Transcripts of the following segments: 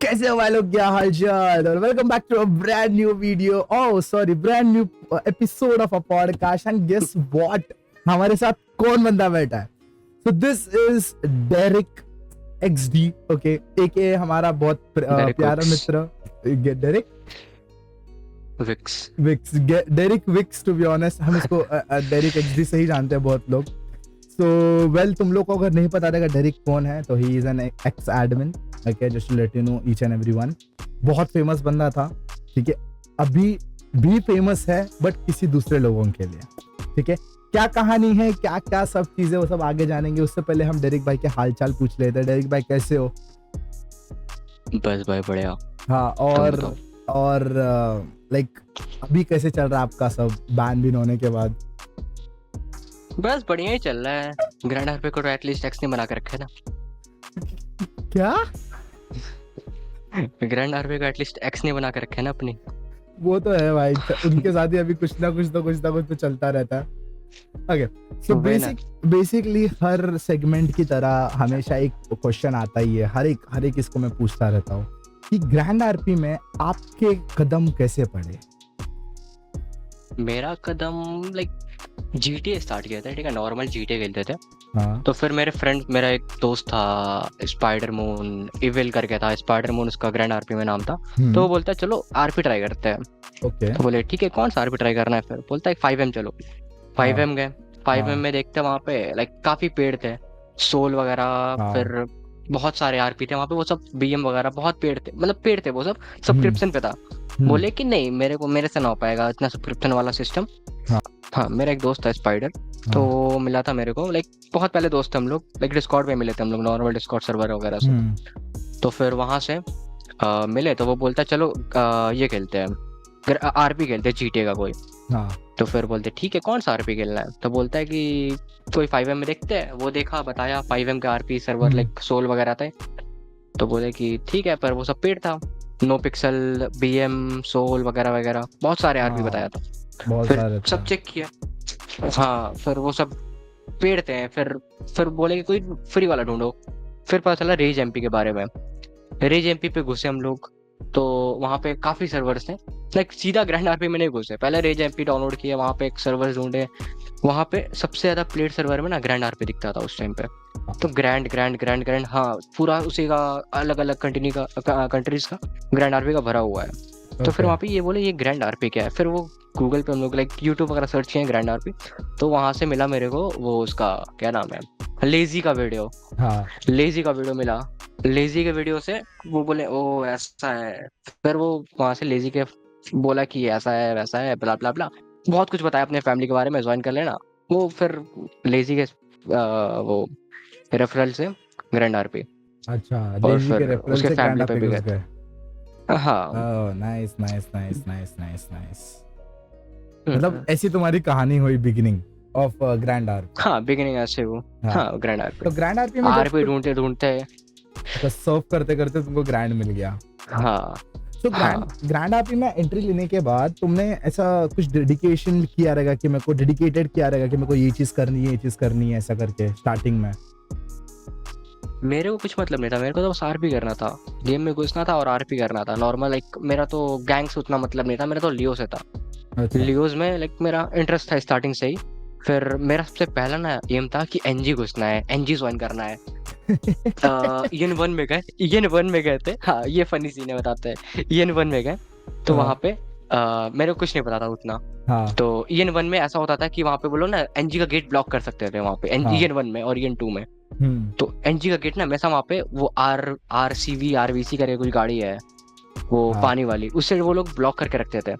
कैसे हो भाई लोग, क्या हालचाल, और welcome back to a brand new video, oh sorry brand new episode of a podcast. And guess what, हमारे साथ कौन बंदा बैठा है? So this is Derrick XD, okay, एके हमारा बहुत प्यारा मित्र Derrick Wicks, Derrick Wicks. To be honest हम इसको डेरिक XD से ही जानते हैं बहुत लोग। सो वेल, तुम लोग को अगर नहीं पता रहेगा डेरिक कौन है, तो he is an ex admin, okay, just to let you know each and everyone. बहुत फेमस बंदा था, ठीक है, अभी भी फेमस है बट किसी दूसरे लोगों के लिए, ठीक है। क्या कहानी है, क्या क्या सब चीजें, वो सब आगे जानेंगे। उससे पहले हम डेरिक भाई के हालचाल पूछ लेते हैं। डेरिक भाई कैसे हो? बस भाई बढ़िया। हाँ, और लाइक अभी कैसे चल रहा है आपका सब बैन बिन होने के बाद? बस बढ़िया ही चल रहा है। ग्रैंड आरपी को तो एटलीस्ट एक्स नहीं बना के रखे ना। क्या? ग्रैंड आरपी को एटलीस्ट एक्स नहीं बना के रखे ना अपनी। वो तो है भाई, उनके साथ ही अभी कुछ ना कुछ तो चलता रहता है। ओके, सो बेसिकली हर सेगमेंट की तरह हमेशा एक क्वेश्चन आता ही है, हर एक इसको मैं पूछता रहता हूँ कि ग्रैंड आरपी में आपके कदम कैसे पड़े? मेरा कदम लाइक GTA स्टार्ट किया था, ठीक है, नॉर्मल GTA खेलते थे। हाँ, तो फिर मेरा एक दोस्त था स्पाइडर मून इविल करके था, स्पाइडर मून उसका ग्रैंड आरपी में नाम था। तो वो बोलता है चलो आरपी ट्राई करते हैं। ओके, तो बोले ठीक है, कौन सा आरपी ट्राई करना है? फिर बोलता है 5M चलो। 5M गए। 5M में देखते वहाँ पे लाइक काफी पेड़ थे, सोल वगैरह, फिर बहुत सारे आरपी थे वहाँ पे, वो सब BM वगैरह, बहुत पेड़ थे, मतलब पेड़ थे, वो सब सब्सक्रिप्शन पे था। बोले कि नहीं, मेरे से ना हो पाएगा इतना सब्सक्रिप्शन वाला सिस्टम। हाँ, मेरा एक दोस्त है स्पाइडर, तो वो मिला था मेरे को, लाइक बहुत पहले दोस्त थे हम लोग, लाइक डिस्कॉर्ड पे मिले थे हम लोग, नॉर्मल डिस्कॉर्ड सर्वर वगैरह से। तो फिर वहां से मिले, तो वो बोलता है चलो ये खेलते हैं, आरपी खेलते हैं GTA का कोई। तो फिर बोलते ठीक है, कौन सा आरपी खेलना है? तो बोलता है कि कोई 5M में देखते हैं। वो देखा, बताया 5M का आरपी सर्वर लाइक सोल वगैरह थे। तो बोले कि ठीक है, पर वो सब पेड़ था, नो पिक्सल, BM, सोल वगैरह वगैरह, बहुत सारे आरपी बताया था। फिर सब चेक किया, हाँ, फिर वो सब पेड़ थे। फिर बोले कि कोई फ्री वाला ढूंढो। फिर पता चला रेज MP के बारे में। रेज MP पे घुसे हम लोग, तो वहाँ पे काफी सर्वर्स थे, लाइक सीधा ग्रैंड आरपी में नहीं घुसे, पहले रेज MP डाउनलोड किया, वहाँ पे एक सर्वर ढूंढे। वहाँ पे सबसे ज्यादा प्लेड सर्वर में ना ग्रैंड आरपी दिखता था उस टाइम पे। तो ग्रैंड, हाँ, पूरा उसी का अलग अलग कंट्रीज का ग्रैंड आरपी का भरा हुआ है। तो फिर वहाँ पे ये बोले ये ग्रैंड आरपी क्या है? फिर वो गूगल पे हम लोग लाइक यूट्यूब वगैरह सर्च किए ग्रैंड आरपी। तो वहां से मिला मेरे को वो, उसका क्या नाम है, लेजी का वीडियो। लेजी का वीडियो मिला। लेजी के वीडियो से वो बोले ओ ऐसा है। फिर वो वहां से लेजी के बोला कि ऐसा है वैसा है, ब्ला ब्ला ब्ला, बहुत कुछ बताया अपने फैमिली के बारे में, ज्वाइन कर लेना। वो फिर लेजी के वो रेफरल से ग्रैंड आरपी। अच्छा, और लेजी के फिर रेफरल उसके से ग्रैंड फैमिली पे आरपी भी घुस गए। गए। हाँ, oh nice nice nice nice nice nice. मतलब ऐसी तुम्हारी कहानी हुई बिगिनिंग ऑफ ग्रैंड आरपी? हाँ, बिगिनिंग ऐसे वो। हाँ, ग्रैंड आरपी। तो ग्रैंड आरपी में आरपी ढूंढते ढूंढते सर्व करते करते तुमको ग्रैंड मिल गया। हाँ। तो ग्रैंड आरपी में एंट्री लेने के बाद तुमने ऐसा कुछ डेडिकेशन किया रहेगा कि मेरे को डेडिकेटेड किया रहेगा कि मेरे को ये चीज करनी है ऐसा करके स्टार्टिंग में? मेरे को कुछ मतलब नहीं था, मेरे को तो बस आरपी करना था, गेम में घुसना था और आरपी करना था नॉर्मल। लाइक मेरा तो गैंग से उतना मतलब नहीं था, मेरा तो लियो से था। लियोज में लाइक मेरा इंटरेस्ट था स्टार्टिंग से ही। फिर मेरा सबसे पहला ना एम था कि NG घुसना है, NG ज्वाइन करना है। EN1 में गए थे। हाँ, ये फनी सीन है, बताते हैं। EN1 में गए तो वहाँ पे मेरे को कुछ नहीं पता था उतना। तो EN1 में ऐसा होता था कि वहाँ पे बोलो ना NG का गेट ब्लॉक कर सकते थे वहाँ पे, EN1 में और EN2 में। तो NG का गेट ना हमेशा वहाँ पे वो RCV RVC करके कोई गाड़ी है, वो पानी वाली, उससे वो लोग ब्लॉक करके रखते थे।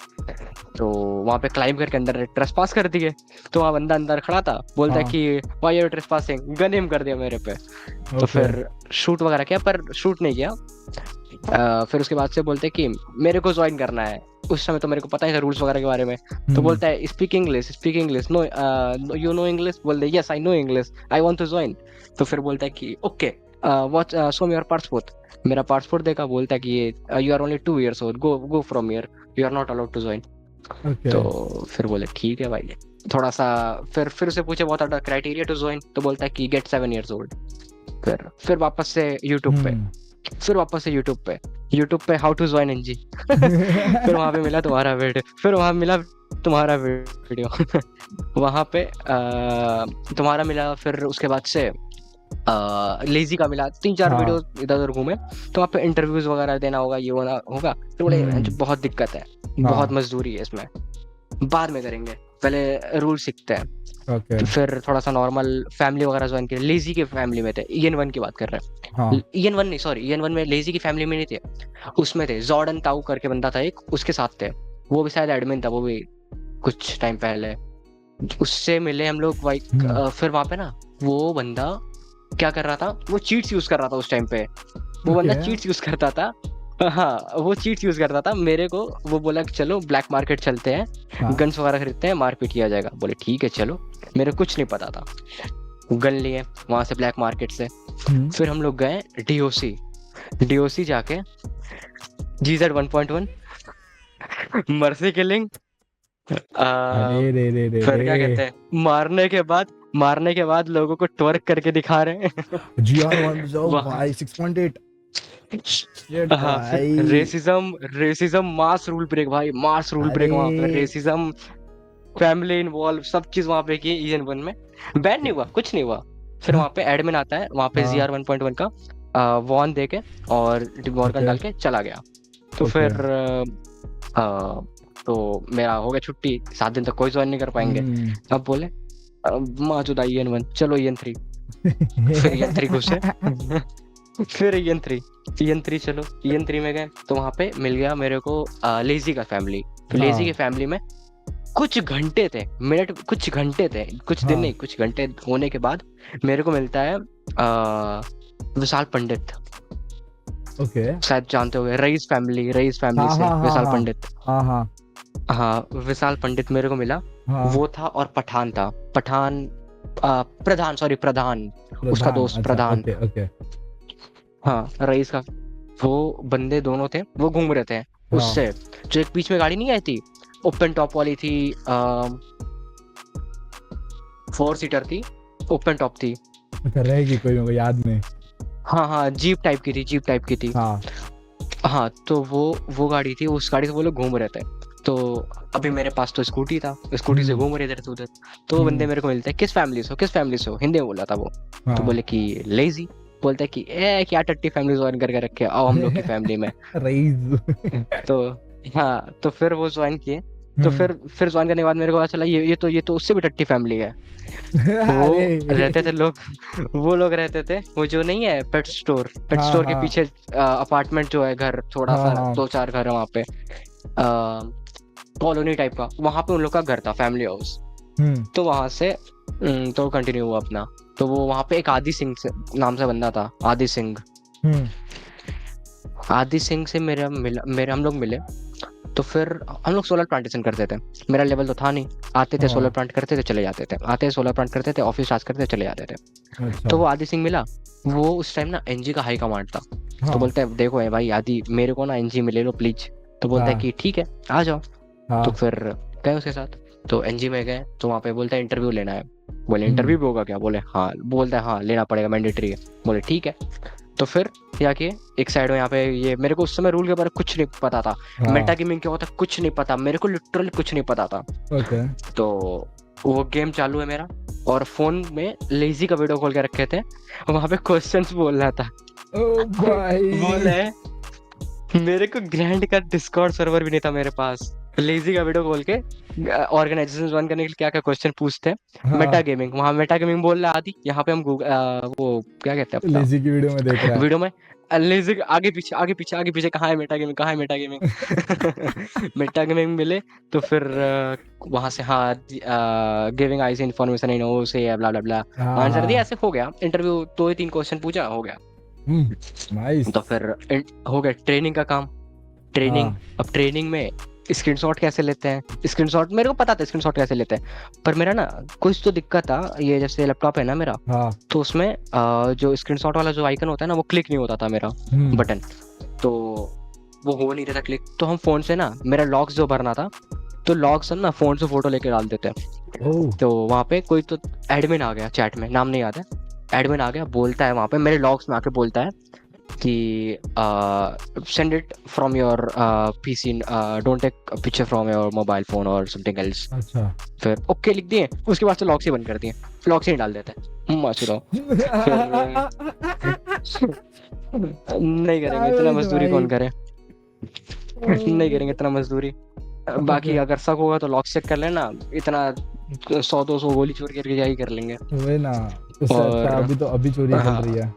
तो वहाँ पे क्लाइंब करके अंदर ट्रेसपास कर दिए। तो वहाँ बंदा अंदर खड़ा था, बोलता है कि why are you trespassing, gun aim कर दिया मेरे पे। तो फिर शूट वगैरह किया, पर शूट नहीं किया। फिर उसके बाद से बोलते कि मेरे को ज्वाइन करना है। उस समय तो मेरे को पता ही था रूल्स वगैरह के बारे में। तो बोलता है speak English, no you know English? बोलते yes I know English, I want to join. तो फिर बोलता है कि okay what, show me your passport. मेरा पासपोर्ट देखा, बोलता है कि you are only 2 years old, go from here, you are not allowed to join. तो फिर बोले ठीक है भाई, थोड़ा सा फिर उसे पूछे what are the criteria to join. तो बोलता है कि गेट 7 years old। फिर वापस से यूट्यूब पे फिर वापस से यूट्यूब पे हाउ टू ज्वाइन एनजी फिर वहाँ पे मिला तुम्हारा वीडियो, फिर वहाँ मिला तुम्हारा वीडियो वहाँ पे तुम्हारा मिला, फिर उसके बाद से लेजी का मिला, 3-4 वीडियो इधर उधर घूमे। तो वहाँ पे इंटरव्यूज वगैरह देना होगा, ये होना होगा, तो बोले बहुत दिक्कत है, बहुत मजदूरी है इसमें, बाद में करेंगे, पहले रूल सीखते हैं। ओके फिर थोड़ा सा नॉर्मल फैमिली वगैरह ज्वाइन किया, लेजी के फैमिली में थे, EN1 की बात कर रहे हैं। हाँ EN1 नहीं, सॉरी, EN1 में लेजी की फैमिली में नहीं थे, उसमें थे जॉर्डन ताऊ करके बंदा था एक, उसके साथ थे, वो भी शायद एडमिन था, वो भी कुछ टाइम पहले, उससे मिले हम लोग भाई। फिर वहाँ पे ना वो बंदा क्या कर रहा था, वो चीट्स यूज कर रहा था उस टाइम पे, वो बंदा चीट्स यूज करता था। हाँ, वो चीट्स यूज करता था। मेरे को वो बोला कि चलो ब्लैक मार्केट चलते हैं, गन्स वगैरह खरीदते हैं, मारपीट किया जाएगा। बोले ठीक है चलो, मेरे कुछ नहीं पता था, गन लिए वहां से ब्लैक मार्केट से। फिर हम लोग गए डीओसी जाके GZ 1.1 मर्सी किलिंग, फिर क्या कहते हैं, मारने के बाद लोगों को ट्वर्क करके दिखा रहे हैं GR1 भाई 6.8 रेसिज्म मास रूल ब्रेक भाई, मास रूल ब्रेक वहां पे, रेसिज्म, फैमिली इन्वॉल्व, सब चीज वहां पे की। EN1 में बैन नहीं हुआ, कुछ नहीं हुआ। फिर वहां पे एडमिन आता है, वहां पे GR 1.1 का वॉन दे के और मॉर्गन डाल के चला गया। तो फिर तो मेरा हो गया छुट्टी, 7 दिन तक कोई ज्वाइन नहीं कर पाएंगे। अब बोले माचुदा EN1, चलो EN3 फिर EN3 घुसे फिर EN3 चलो EN3 में गए, तो वहां पे मिल गया मेरे को लेजी का फैमिली। तो लेजी की फैमिली में कुछ घंटे थे, कुछ दिन नहीं, कुछ घंटे होने के बाद मेरे को मिलता है विशाल पंडित। ओके शायद जानते होंगे, रईस फैमिली से विशाल पंडित। हाँ, विशाल पंडित मेरे को मिला, वो था, और प्रधान उसका दोस्त प्रधान। हाँ, रईस का, वो बंदे दोनों थे, वो घूम रहे थे उससे, जो एक बीच में गाड़ी नहीं आई थी, ओपन टॉप वाली थी, 4 सीटर थी, ओपन टॉप थी, रहेगी कोई मेरे को याद नहीं। हाँ, जीप टाइप की थी। हाँ, तो वो गाड़ी थी, उस गाड़ी से वो लोग घूम रहे थे। तो अभी मेरे पास तो स्कूटी था, स्कूटी से घूम रहे इधर से उधर। तो वो बंदे मेरे को मिलते हैं, किस फैमिली से हो, हिंदी में बोला था वो। तो बोले कि लेजी, बोलते कि क्या टट्टी फैमिली ज्वाइन करके रखे, आओ हम लोग की फैमिली में तो हाँ, तो फिर वो ज्वाइन किए। तो फिर ज्वाइन करने के बाद मेरे को पता चला ये तो उससे भी टट्टी फैमिली है। वो रहते थे लोग, रहते थे, वो जो नहीं है पेट स्टोर के पीछे अपार्टमेंट जो है, घर थोड़ा सा 2-4 घर है वहाँ पे, कॉलोनी टाइप का, वहाँ पे उन लोग का घर था, फैमिली हाउस। तो वहां से तो कंटिन्यू हुआ अपना। तो वो वहां पे एक आदि सिंह नाम से बंदा था, आदि सिंह से हम लोग मिले। तो फिर हम लोग सोलर प्लांटेशन करते थे, मेरा लेवल तो था नहीं, आते थे सोलर प्लांट करते थे, चले जाते थे, सोलर प्लांट करते थे, ऑफिस टास्क करते थे, चले जाते थे। तो वो आदि सिंह मिला, वो उस टाइम ना एनजी का हाई कमांड था। तो बोलते हैं देखो भाई आदि, मेरे को ना एनजी में ले लो प्लीज। तो बोलता है कि ठीक है आ जाओ। तो फिर गए उसके साथ, तो एनजी में गए, तो वहाँ पे बोलता है इंटरव्यू लेना है। बोले इंटरव्यू भी होगा क्या? बोले हाँ। बोलता है हाँ लेना पड़ेगा, मैंडेटरी है। बोले ठीक है। तो फिर क्या किए, एक साइड में यहाँ पे ये, मेरे को उस समय रूल के बारे में कुछ नहीं पता था, मेटा गेमिंग क्या होता है कुछ नहीं पता, मेरे को लिटरली कुछ नहीं पता था। तो वो गेम चालू है मेरा, और फोन में लेजी का वीडियो खोल के रखे थे, वहाँ पे क्वेश्चंस बोल रहा था। बोले मेरे को ग्रैंड का डिस्कॉर्ड सर्वर भी नहीं था मेरे पास, लेजी का वीडियो खोल के ऑर्गेनाइजेशन ज्वाइन करने के लिए क्या क्या क्वेश्चन पूछते हैं। मेटा गेमिंग, वहाँ मेटा गेमिंग बोल रहा आदि, यहाँ पे हम वो क्या कहते हैं लेजी की वीडियो में देख रहा है, वीडियो में लेजी आगे पीछे कहाँ है मेटा गेमिंग मेटा गेमिंग मिले। तो फिर वहां से हाँ गिविंग आईज इन्फॉर्मेशन इन ओ से ब्ला ब्ला ब्ला आंसर दिया, ऐसे हो गया इंटरव्यू। 2-3 क्वेश्चन पूछा, हो गया। नाइस। तो फिर हो गया ट्रेनिंग का काम। अब ट्रेनिंग में स्क्रीनशॉट कैसे लेते हैं, स्क्रीनशॉट मेरे को पता था स्क्रीनशॉट कैसे लेते हैं, पर मेरा ना कुछ तो दिक्कत था। ये जैसे लैपटॉप है ना मेरा, तो उसमें जो स्क्रीनशॉट वाला जो आइकन होता है ना, वो क्लिक नहीं होता था मेरा बटन, तो वो हो नहीं रहा था क्लिक। तो हम फोन से ना, मेरा लॉग्स जो भरना था, तो लॉग्स ना फोन से फोटो लेके डाल देते हैं। तो वहाँ पे कोई तो एडमिन आ गया, चैट में नाम नहीं याद है, एडमिन आ गया, बोलता है वहाँ पे मेरे लॉग्स में आके बोलता है कि send it from your PC, don't take a picture from your mobile phone or something else. अच्छा फिर ओके लिख दिए, उसके बाद से लॉक से बंद कर दिए, लॉक से ही डाल देते हैं मच रहो। फिर नहीं करेंगे इतना Savage मजदूरी, भाई। कौन करे, नहीं करेंगे इतना मजदूरी। बाकी Okay. अगर शक होगा तो लॉक चेक कर लेना, इतना 100-200 गोली चोरी करके क्या ही कर लेंगे। वही ना, उससे अच्छा और अभी तो अभी चोरी चल हाँ रही है।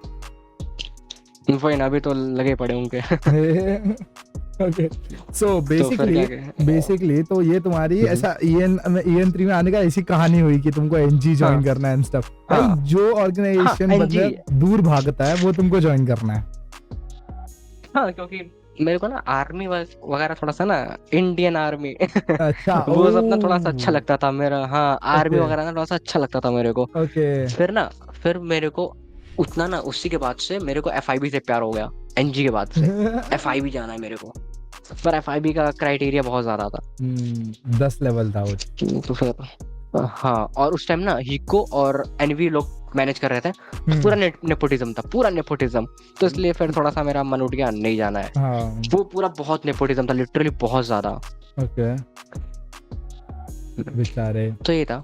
वही ना, अभी तो लगे पड़े उनके। ओके सो तो फिर बेसिकली क्या बेसिकली तो ये तुम्हारी ऐसा EN3 में आने का ऐसी कहानी हुई कि तुमको NG ज्वाइन हाँ करना है एंड स्टफ। भाई हाँ जो हाँ ऑर्गेनाइजेशन एनजी, मतलब दूर भागता है वो तुमको ज्वाइन करना है। हाँ क्योंकि मेरे को ना आर्मी वगैरह थोड़ा सा ना, इंडियन आर्मी अच्छा ओ वो सब ना थोड़ा सा अच्छा लगता था मेरा। हाँ आर्मी ओके वगैरह ना थोड़ा सा अच्छा लगता था मेरे को। ओके फिर ना, फिर मेरे को उतना ना, उसी के बाद से मेरे को FIB से प्यार हो गया, NG के बाद से FIB जाना है मेरे को। पर FIB का क्राइटेरिया बहुत ज्यादा था। 10 लेवल था वो। तो फिर हाँ, और उस टाइम ना हिको और एनवी लोग मैनेज कर रहे थे, तो पूरा नेपोटिज्म था, पूरा नेपोटिज्म। तो इसलिए फिर थोड़ा सा मेरा मन उठ गया, नहीं जाना है। हाँ वो पूरा बहुत नेपोटिज्म था, लिटरली बहुत ज्यादा। ओके बेचारे। तो ये था।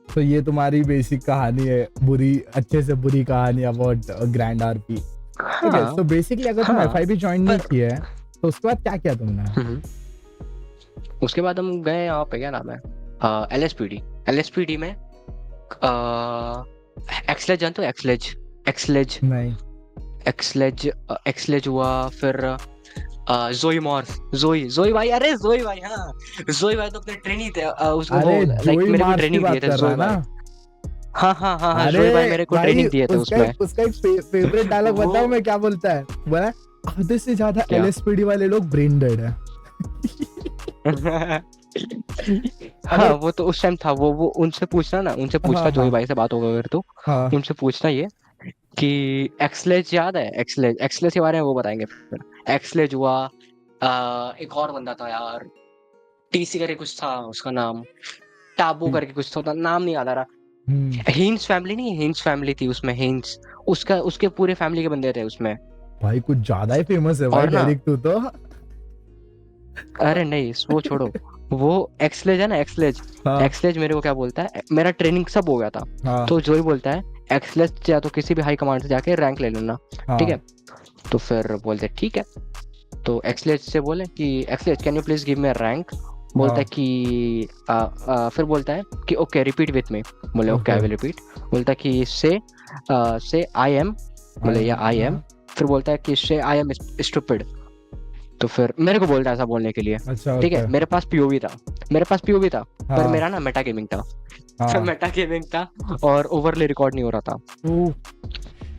तो ये तुम्हारी बेसिक कहानी है, बुरी अच्छे से बुरी कहानी अबाउट ग्रैंड आरपी। ओके हाँ सो बेसिकली अगर तुम हाँ FIB ज्वाइन नहीं पर किया है तो उसके बाद क्या किया तुमने? उसके बाद हम गए यहाँ पे, क्या नाम है, LSPD में एक्सलेज, जानते हो एक्सलेज? एक्सलेज नहीं एक्सलेज हुआ। फिर जोई मॉर्स, जोई भाई, अरे जोई भाई, हाँ जोई भाई तो अपने ट्रेनिंग थे, उसको वो अरे लाइक जोई मेरे को मार्च की ट्रेनिंग दिए बात थे कर रहा जोई है ना? भाई। हाँ हाँ हाँ हाँ, अरे जोई भाई मेरे को भाई ट्रेनिंग दिए थे उसमें। उसका एक फेवरेट डायलॉग वो बताऊं मैं क्या बोलता है? बोला आधे से ज्यादा क्या LSPD वाले लोग ब्रेन डेड है। हाँ अरे वो तो उस टाइम था। वो उनसे पूछना ना, उनसे पूछना, हाँ जोई हाँ भाई से बात होगा अगर तो हाँ उनसे पूछना ये कि एक्सलेज याद है, एक्सलेज, एक्सलेज के बारे में वो बताएंगे। फिर एक्सलेज हुआ। एक और बंदा था यार, TC करके कुछ था उसका नाम, टाबू करके कुछ था, नाम नहीं याद आ हम्म, रहा। हिंस फैमिली नहीं, हिंस फैमिली थी उसमें, हिंस, उसका, उसके पूरे फैमिली के बंदे थे उसमें। भाई कुछ ज्यादा ही फेमस है भाई और ना, डेरिक तू तो। अरे नहीं वो छोड़ो, वो एक्सलेज है ना, एक्सलेज, हाँ एक्सलेज मेरे को क्या बोलता है, मेरा ट्रेनिंग सब हो गया था, हाँ तो जो ही बोलता है एक्सलेज या तो किसी भी हाई कमांड से जाके रैंक ले लेना, ठीक हाँ है। तो फिर बोलते ठीक है। तो एक्सलेज से बोले कि एक्सलेज can you please give me a rank. बोलता है हाँ कि फिर बोलता है कि ओके रिपीट विथ मी। बोले okay I okay will repeat. बोलता है कि से आई एम, बोले या आई एम। हाँ फिर बोलता है कि से आई एम स्टूपिड। तो फिर मेरे को बोलता है ऐसा बोलने के लिए, अच्छा ठीक है। ओके मेरे पास पीओवी था, मेरे पास पीओवी था, पर हाँ मेरा ना मेटा गेमिंग था। हाँ मेटा गेमिंग था और ओवरले रिकॉर्ड नहीं हो रहा था। ओ,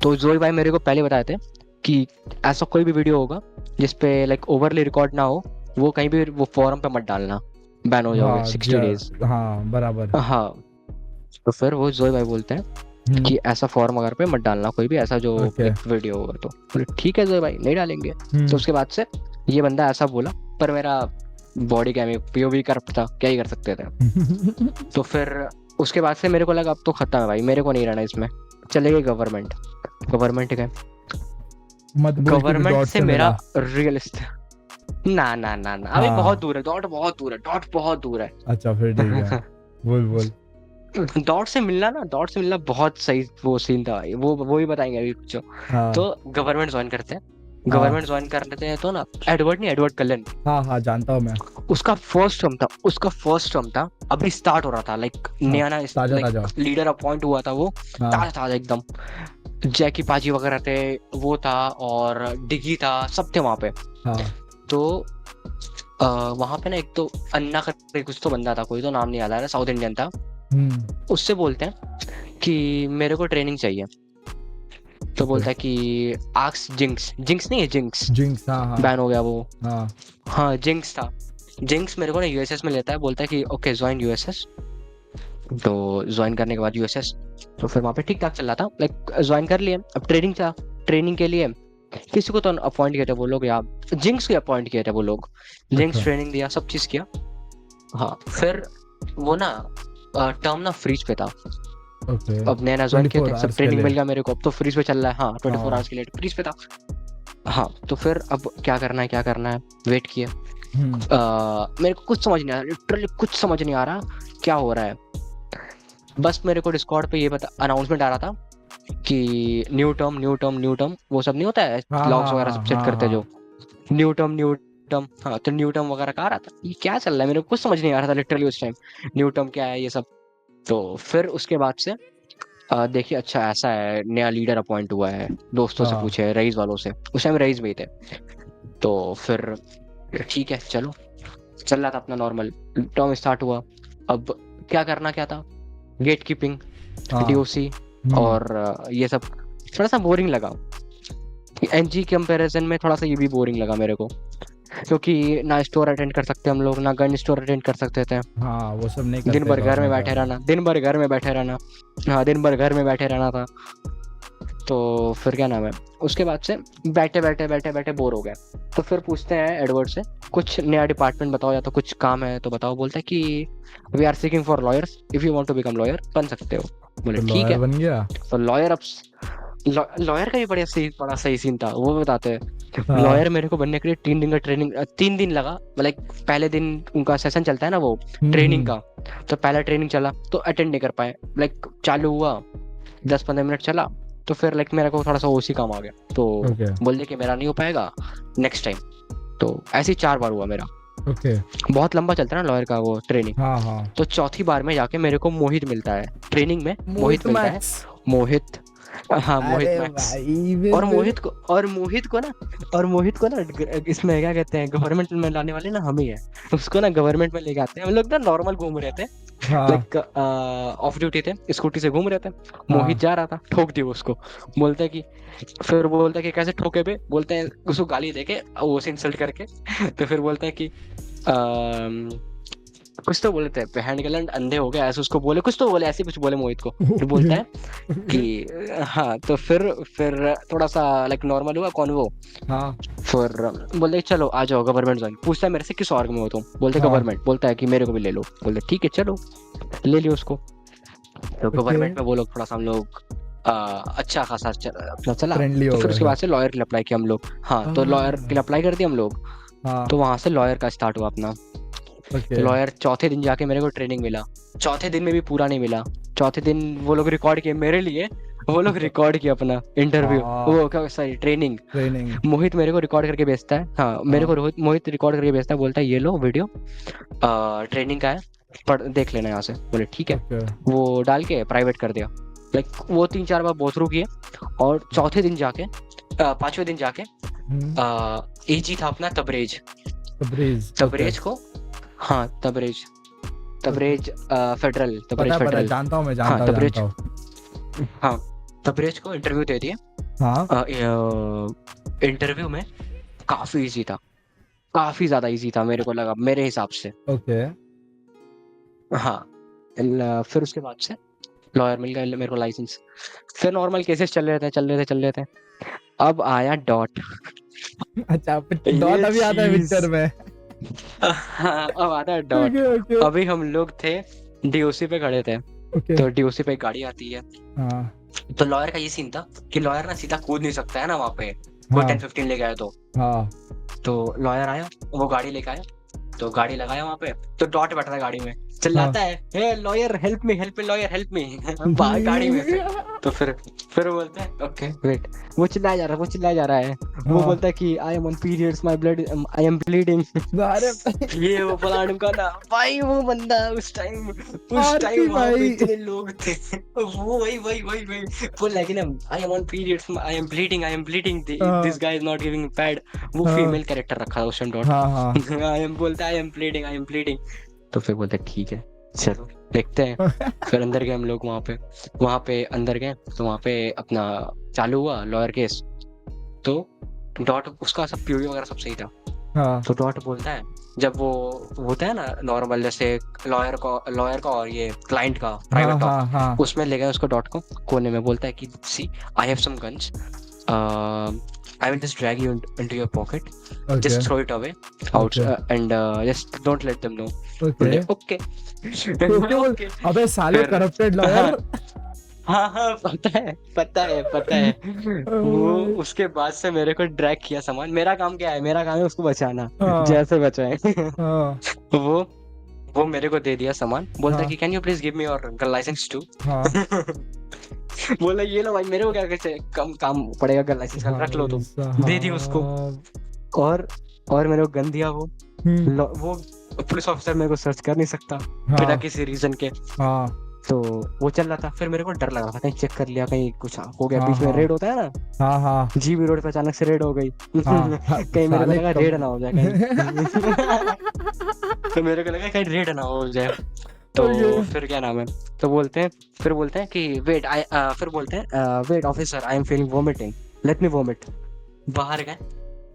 तो जोई भाई मेरे को पहले बताए थे कि ऐसा कोई भी वीडियो होगा जिसपे लाइक ओवरली रिकॉर्ड ना हो, वो कहीं भी वो फोरम पे मत डालना, बैन हो जाओगे हाँ 60 डेज। हाँ बराबर। हाँ, तो फिर वो जोई भाई बोलते हैं कि ऐसा फॉर्म वगैरह पे मत डालना कोई भी ऐसा जो ओके लाइक वीडियो होगा। तो बोले ठीक है जोई भाई, नहीं डालेंगे। तो उसके बाद से ये बंदा ऐसा बोला, पर मेरा बॉडी कैम पीओवी करप्ट था, क्या ही कर सकते थे। तो फिर उसके बाद से मेरे को लगा अब तो खत्म है भाई, मेरे को नहीं रहना इसमें, चले गए गवर्नमेंट। गवर्नमेंट गए, मत बोल कि तू गवर्नमेंट डॉट से से मेरा मिला। रियलिस्ट, ना ना ना ना, अभी बहुत हाँ दूर है, डॉट बहुत दूर है, डॉट बहुत दूर अच्छा फिर ठीक है, है। बोल बोल। डॉट से मिलना ना, डॉट से मिलना बहुत सही वो सीन था भाई, वो ही बताएंगे अभी कुछ। हाँ तो गवर्नमेंट ज्वाइन करते हैं, हाँ गवर्नमेंट ज्वाइन करते हैं तो ना, एडवर्ड नहीं, एडवर्ड कलन, हाँ हाँ जानता हूँ मैं। उसका फर्स्ट टर्म था, उसका फर्स्ट टर्म था, अभी स्टार्ट हो रहा था, लाइक हाँ नया ना, ताजा लाइक ताजा। लीडर अपॉइंट हुआ था वो, हाँ ताजा ताजा एकदम। जैकी पाजी वगैरह थे, वो था, और डिगी था, सब थे वहां पे। हाँ तो वहां पे ना एक तो अन्ना करके कुछ तो बंदा था, कोई तो नाम नहीं याद आ रहा, साउथ इंडियन था। उससे बोलते हैं कि मेरे को ट्रेनिंग चाहिए। तो बोलता है कि आक्स जिंक्स, जिंक्स नहीं है, जिंक्स, जिंक्स हाँ हाँ बैन हो गया वो। हाँ हाँ जिंक्स था, जिंक्स मेरे को ना यूएसएस में लेता है, बोलता है कि ओके ज्वाइन यूएसएस। तो ज्वाइन करने के बाद यूएसएस, तो फिर वहाँ पे ठीक ठाक चल रहा था, लाइक ज्वाइन कर लिए। अब ट्रेनिंग था, ट्रेनिंग के लिए किसी को तो अपॉइंट किए थे वो लोग, या जिंक्स को अपॉइंट किए थे वो लोग, जिंक्स अच्छा ट्रेनिंग दिया, सब चीज किया। हाँ फिर वो ना टर्म ना फ्रीज पे था, ओके अब नया ज्वाइन किया 24 था, सब आवर्स के ट्रेनिंग लिए। मिल गया मेरे को, अब तो फ्रीज पे चल रहा है। हाँ 24 हाँ आवर्स के लिए फ्रीज पे था। हाँ, तो फिर अब क्या करना है, वेट किया। मेरे को कुछ समझ नहीं आ रहा, लिटरली कुछ समझ नहीं आ रहा क्या हो रहा है। बस मेरे को डिस्कॉर्ड पे ये पता अनाउंसमेंट आ रहा था कि न्यू टर्म वो सब नहीं होता है, हाँ लॉग्स हाँ वगैरह हाँ सब सेट हाँ करते हैं जो, हाँ न्यू टर्म। हाँ, तो न्यू टर्म वगैरह का आ रहा था, ये क्या चल रहा है, मेरे को कुछ समझ नहीं आ रहा था लिटरली उस टाइम, न्यू टर्म क्या है ये सब। तो फिर उसके बाद से देखिए अच्छा ऐसा है, नया लीडर अपॉइंट हुआ है, दोस्तों से हाँ। पूछे, रईस वालों से, उस टाइम रईस भी थे। तो फिर ठीक है चलो, चल रहा था अपना नॉर्मल, टर्म स्टार्ट हुआ। अब क्या था, गेट कीपिंग, हाँ। डीओसी और ये सब थोड़ा सा बोरिंग लगा। एनजी कंपैरिजन में थोड़ा सा ये भी बोरिंग लगा मेरे को, क्योंकि ना स्टोर अटेंड कर सकते हम लोग, ना गन स्टोर अटेंड कर सकते थे। हाँ वो सब नहीं दिन करते भर घर में गवर्नमेंट बैठे वाले। रहना, दिन भर घर में बैठे रहना। हाँ, दिन भर घर में बैठे रहना था। तो फिर क्या नाम है, उसके बाद से बैठे बोर हो गए। तो फिर पूछते हैं एडवर्ड से, कुछ नया डिपार्टमेंट बताओ या तो कुछ काम है तो बताओ। बोलता है कि we are seeking for lawyers, if you want to become lawyer बन सकते हो। बोले तो ठीक लॉयर है। बन गया। तो लॉयर, अब लॉयर का भी बड़ा सही सीन था, वो बताते हैं। हाँ। लॉयर मेरे को बनने के लिए 3 दिन का ट्रेनिंग, 3 दिन लगा। लाइक पहले दिन उनका सेशन चलता है ना वो ट्रेनिंग हम्म। का, तो पहला ट्रेनिंग चला तो अटेंड नहीं कर पाए। लाइक चालू हुआ, 10-15 मिनट चला, तो फिर लाइक मेरे को थोड़ा सा ओसी काम आ गया, तो ओके बोल दे कि मेरा नहीं हो पाएगा नेक्स्ट टाइम। तो ऐसे ही 4 बार हुआ मेरा। ओके। बहुत लंबा चलता है ना लॉयर का वो ट्रेनिंग। हाँ हाँ। तो चौथी बार में जाके मेरे को मोहित मिलता है ट्रेनिंग में, मोहित मोहित मिलता है। मैक्स। मोहित, हाँ मोहित अरे मैक्स। भाई और मेरे। मोहित को ना इसमें क्या कहते हैं, गवर्नमेंट में लाने वाले ना हम ही है। उसको ना गवर्नमेंट में लेके आते हैं हम लोग, ना नॉर्मल घूम रहे थे, हाँ लाइक ऑफ ड्यूटी थे, स्कूटी से घूम रहे थे। मोहित हाँ जा रहा था, ठोक दी उसको। बोलते हैं कि, फिर बोलता है कि कैसे ठोके बे, बोलते हैं उसको गाली देके, वो से इंसल्ट करके। तो फिर बोलते हैं कि कुछ तो बोले थे, हैंड गैलेंड अंधे हो गए ऐसे उसको बोले, कुछ तो बोले, ऐसे कुछ बोले मोहित को। फिर ओके बोलता है ओके। कि हाँ, तो फिर थोड़ा सा लाइक नॉर्मल हुआ कॉन्वो। हाँ फिर बोलते हैं चलो आ जाओ गवर्नमेंट ज्वाइन। पूछता है मेरे से किस ऑर्ग में हो तुम, बोलते हाँ। गवर्नमेंट। बोलता है कि मेरे को भी ले लो। बोलते ठीक है चलो, ले लियो उसको। तो ओके। गवर्नमेंट में वो लोग थोड़ा सा हम लोग अच्छा खासा अपना चला। फ्रेंडली तो हो फिर गए उसके बाद फिर। से लॉयर के लिए अप्लाई किया हम लोग। हाँ, तो लॉयर के लिए हाँ अप्लाई कर दिया हम लोग। हाँ। तो वहां से लॉयर का स्टार्ट हुआ अपना। तो ओके। लॉयर चौथे दिन जाके मेरे को ट्रेनिंग मिला। चौथे दिन में भी पूरा नहीं मिला। चौथे दिन वो लोग रिकॉर्ड किए मेरे लिए, वो लोग रिकॉर्ड किया अपना इंटरव्यू, हाँ वो क्या सॉरी ट्रेनिंग। ट्रेनिंग। मोहित मेरे को रिकॉर्ड करके भेजता है, हाँ मेरे हाँ को मोहित रिकॉर्ड करके भेजता है, बोलता है ये लो वीडियो ट्रेनिंग का है, पढ़ देख लेना यहाँ से। बोले ठीक है। ओके। वो डाल के प्राइवेट कर दिया। लाइक वो 3-4 बार बहुत थ्रू किए। और चौथे दिन जाके 5वें दिन जाके एजी था अपना तबरेज। तबरेज ओके। तबरेज को, हाँ तबरेज, तबरेज फेडरल, तबरेज पता है फेडरल। जानता हूँ मैं हाँ जानता तबरेज, हूँ। हाँ तबरेज को इंटरव्यू दे दिए। हाँ इंटरव्यू में काफी इजी था, काफी ज्यादा इजी था मेरे को लगा, मेरे हिसाब से। ओके। हाँ, फिर उसके बाद से लॉयर मिल गया मेरे को, लाइसेंस। फिर नॉर्मल केसेस चल रहे थे। अब आया डॉट। अच्छा डॉट ये अभी आता है चीज, पिक्चर में। हाँ अब आता है डॉट। ओके ओके अभी हम लोग थे डीओसी पे खड़े थे। ओके। तो डीओसी पे एक गाड़ी आती है। हाँ तो लॉयर का ये सीन था कि लॉयर ना सीधा कूद नहीं सकता है ना वहाँ पे, कोई हाँ 10-15 लेके आया तो। हाँ तो लॉयर आया, वो गाड़ी लेके आया, तो गाड़ी लगाया वहाँ पे। तो डॉट बैठा था गाड़ी में, चिल्लाता है hey lawyer help me lawyer help me बाहर गाड़ी में से। तो फिर वो बोलता है ओके वेट, वो चिल्लाया जा रहा है। वो हाँ। बोलता है कि आई am on periods, my blood, I am bleeding. अरे ये वो फलाने का ना भाई, वो बंदा उस टाइम आरपी वहां पे भाई। इतने लोग थे। वो वही बोल रहा है कि ना I am on periods, I am bleeding, हाँ this guy is not giving pad. वो हाँ फीमेल कैरेक्टर रखा था उस टाइम डॉट। हाँ हाँ आई एम बोलता है आई एम ब्लीडिंग। तो फिर बोलते ठीक है चलो देखते हैं। फिर अंदर गए हम लोग, वहां पे अंदर गए, तो वहां पे अपना चालू हुआ लॉयर केस। तो डॉट उसका सब पीओवी वगैरह सब सही था। हाँ तो डॉट बोलता है, जब वो होता है ना नॉर्मल जैसे लॉयर का और ये क्लाइंट का प्राइवेट हाँ टॉक, हाँ उसमें ले गया उसको डॉट को कोने में। बोलता है कि see I have some guns, I will just drag you into your pocket, okay just throw it away out okay and just don't let them know. Okay बोले ओके ओके। ओके। अबे साले फिर करप्टेड हाँ lawyer. हाँ हाँ पता है। वो उसके बाद से मेरे को ड्रैग किया सामान। मेरा काम क्या है, मेरा काम है उसको बचाना, हाँ जैसे बचाए। हाँ वो वो मेरे को दे दिया सामान, बोलता है हाँ कि can you please give me your gun license too. हाँ बोला ये लो भाई, मेरे को क्या कैसे कम काम पड़ेगा, गन लाइसेंस कल रख लो भाई तुम। दे दिया उसको। साहब। और और मेरे को गन दिया वो। हम्म। वो पुलिस ऑफिसर मेरे को सर्च कर नहीं सकता बिना हाँ किसी रीजन के। हाँ तो वो चल रहा था, फिर मेरे को डर लग रहा था कहीं चेक कर लिया, कहीं कुछ हो गया, हाँ बीच में हाँ रेड होता है ना, हाँ हाँ जीबी रोड पे अचानक से रेड हो गई। हाँ हाँ, कहीं मेरे को साले लगा कम। रेड ना हो जाए कहीं। तो मेरे को लगा कहीं रेड ना हो जाए। तो ओके। फिर क्या नाम है, तो फिर बोलते हैं कि वेट आई फिर बोलते हैं wait officer I am feeling vomiting, let me vomit. बाहर गए,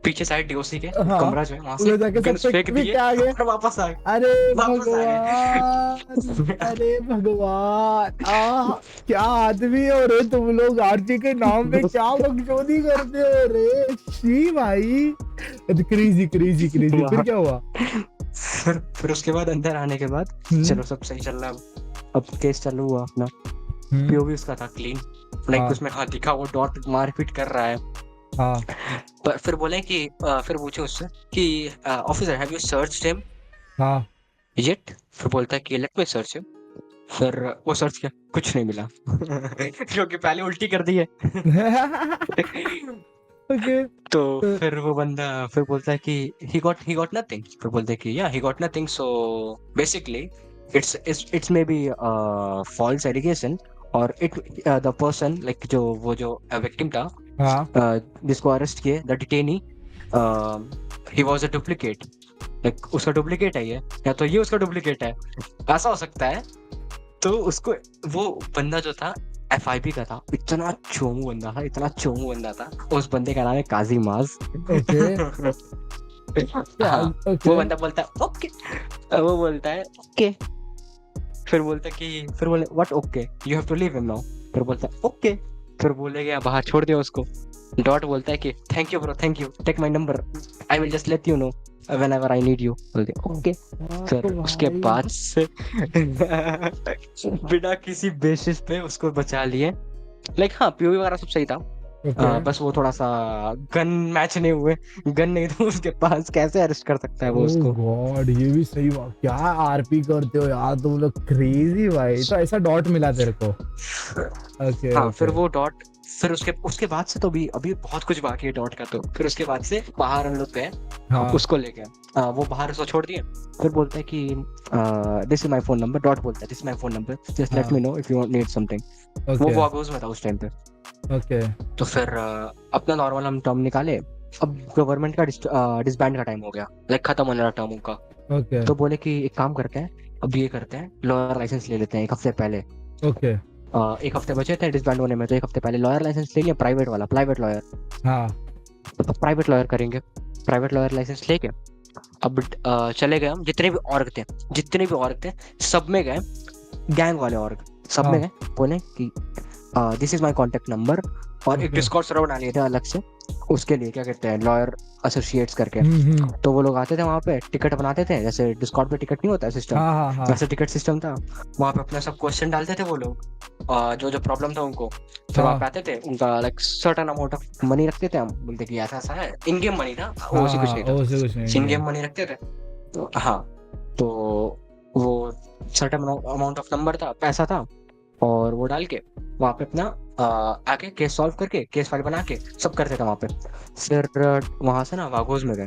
पीछे साइड डीओसी के हाँ कमरा जो है वहां से उधर जाके सब गन्स फेंक फेंक दिए के आ गए। और वापस आ गए। अरे वापस आ भगवान, गए। अरे भगवान, क्या आदमी हो रे तुम लोग, आरती के नाम पे क्या बकचोदी करते हो रे, शी भाई। क्रेजी क्रेजी क्रेजी, फिर वहाँ क्या हुआ? फिर उसके बाद अंदर आने के बाद हम्म चलो सब सही चल रहा है। अब केस चालू हुआ अपना। हम्म पीओवी उसका था क्लीन, लाइक हाँ उसमें हाँ दिखा वो डॉट मारपीट कर रहा है। हाँ पर फिर बोले कि फिर पूछे उससे कि officer have you search him हाँ येट। फिर बोलता है कि लेट मी सर्च हिम। फिर वो सर्च किया, कुछ नहीं मिला। क्योंकि पहले उल्टी कर दी है। ओके। तो फिर वो बंदा फिर बोलता है कि ही गॉट नथिंग। फिर बोलते हैं कि yeah he got nothing, so basically it's may be false allegation, और इट द पर्सन लाइक जो वो जो विक्टिम था, हाँ जिसको अरेस्ट किए, the detainee, he was a duplicate. Like उसका डुप्लीकेट है ये, या तो ये उसका डुप्लीकेट है, ऐसा हो सकता है। तो उसको वो बंदा जो था एफआईबी का था, इतना चोमू बंदा था, इतना चोमू बंदा था। उस बंदे का नाम है काजी माज। ओके। क्या? हाँ। वो ओके। बंदा बोलता है ओके, वो बोलता है ओके। फिर बोले what okay, you have to leave him now. फिर बोलता है ओके। फिर बोले गया बाहर, छोड़ दिया उसको। डॉट बोलता है कि thank you bro, thank you, take my number, I will just let you know whenever I need you. बोलते ओके। फिर उसके भाई। बाद से बिना किसी बेसिस पे उसको बचा लिए। लाइक हाँ पीओवी वगैरह सब सही था। ओके। बस वो थोड़ा सा गन मैच नहीं हुए। गन नहीं तो उसके पास कैसे अरेस्ट कर सकता है वो ओह उसको। गॉड, ये भी सही बात, क्या आरपी करते हो यार तुम लोग, क्रेजी भाई। तो ऐसा डॉट मिला तेरे को? ओके हाँ फिर ओके। वो डॉट, फिर उसके उसके बाद से तो भी अभी बहुत कुछ बाकी है डॉट का। तो फिर उसके बाद से बाहर हम लोग गए, हाँ उसको लेके वो बाहर उसको छोड़ दिए। फिर बोलता है कि this is my phone number. डॉट बोलता है this is my phone number, just let me हाँ। Know if you need something. वो ओके वागोज में था उस टाइम पे। ओके। तो फिर अपना नॉर्मल हम टर्म निकाले। अब गवर्नमेंट का डिसबैंड का टाइम हो गया, लाइक खत्म होने वाला टर्म उनका। ओके तो बोले कि एक काम करते हैं, अब ये करते हैं लॉयर लाइसेंस ले लेते हैं एक हफ्ते पहले। ओके। एक हफ्ते बचे थे डिसबैंड होने में, तो एक हफ्ते पहले लॉयर लाइसेंस ले लिया, प्राइवेट वाला, प्राइवेट लॉयर। हाँ तो प्राइवेट लॉयर करेंगे, प्राइवेट लॉयर लाइसेंस लेके अब चले गए हम। जितने भी औरत थे सब में गए, गैंग वाले औरत सब में हाँ। गए। बोले कि this is my contact number, और एक ओके। डिस्कॉर्ड सर्वर बना लिए थे अलग से उसके लिए, क्या कहते हैं, लॉयर एसोसिएट्स करके। हम्म। तो वो लोग आते थे वहाँ पे, टिकट बनाते थे, जैसे डिस्कॉर्ड पे टिकट नहीं होता सिस्टम, हाँ हाँ हाँ वैसे टिकट सिस्टम था। वहाँ पे अपना सब क्वेश्चन डालते थे वो लोग, जो जो प्रॉब्लम था उनको। फिर वहाँ पे हाँ आते थे, उनका like certain amount of money रखते थे हम, बोलते कि ऐसा ऐसा है। इन गेम मनी था वो, हाँ उसी कुछ हाँ, नहीं ओ से कुछ था, नहीं इन है। गेम मनी रखते थे। तो हाँ, तो वो सर्टन अमाउंट ऑफ नंबर था, पैसा था, और वो डाल के वहाँ पे अपना आके केस सॉल्व करके केस फाइल बना के सब करते थे वहाँ पे। फिर वहाँ से ना वागोज में गए।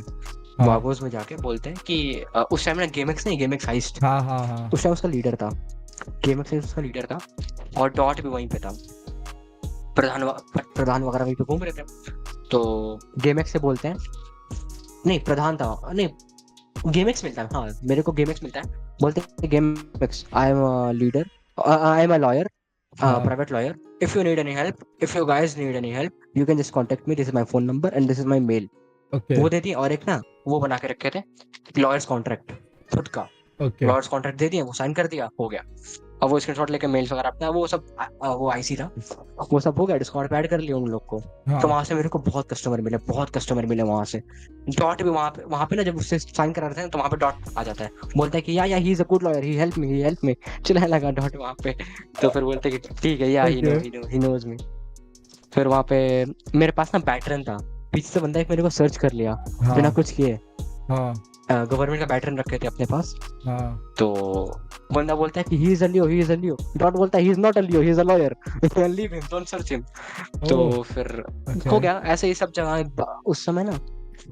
हाँ वागोज में जाके बोलते हैं कि उस टाइम ना गेमेक्स नहीं, गेमेक्स हाइस्ट, हाँ हाँ हाँ। उस टाइम उसका लीडर था, गेमेक्स उसका लीडर था, और डॉट भी वहीं पे था। प्रधान प्रधान वगैरह वहीं पे घूम रहे थे। तो गेमेक्स से बोलते हैं, नहीं प्रधान था नहीं, गेमेक्स मिलता है, हाँ मेरे को गेमेक्स मिलता है। बोलते हैं गेमेक्स I am leader, I am a lawyer, हाँ private lawyer. If you need any help, if you guys need any help, you can just contact me. This is my phone number and this is my mail. Okay वो दे दिया, और एक ना वो बना के रखे थे लॉयर्स कॉन्ट्रैक्ट खुद का। ओके लॉयर्स कॉन्ट्रैक्ट दे दिया, वो साइन कर दिया, हो गया। अब वो स्क्रीनशॉट लेके मेल्स वगैरह अपना वो सब वो आईसी था, वो सब हो गया, डिस्कॉर्ड पे ऐड कर लिया उन लोग को। हाँ तो वहां से मेरे को बहुत कस्टमर मिले वहां से। डॉट भी वहां पे ना जब उससे साइन करा रहे थे तो वहां पे डॉट आ जाता है, बोलता है कि yeah he is a good lawyer, he help me, चिल्लाने लगा डॉट वहां पे। तो फिर बोलते हैं कि ठीक है, या ओके ही नोज मी। फिर वहां पे मेरे पास ना पैटर्न था, पीछे से बंदा एक मेरे को सर्च कर लिया बिना हाँ कुछ किए, हाँ गवर्नमेंट का पैटर्न रखे थे अपने पास। हाँ तो बंदा बोलता है कि he is a Leo, he is a Leo, dot बोलता है he is not a Leo, he is a lawyer, leave him, don't search him. तो ओह फिर ओके हो गया ऐसे ही सब जगह। उस समय ना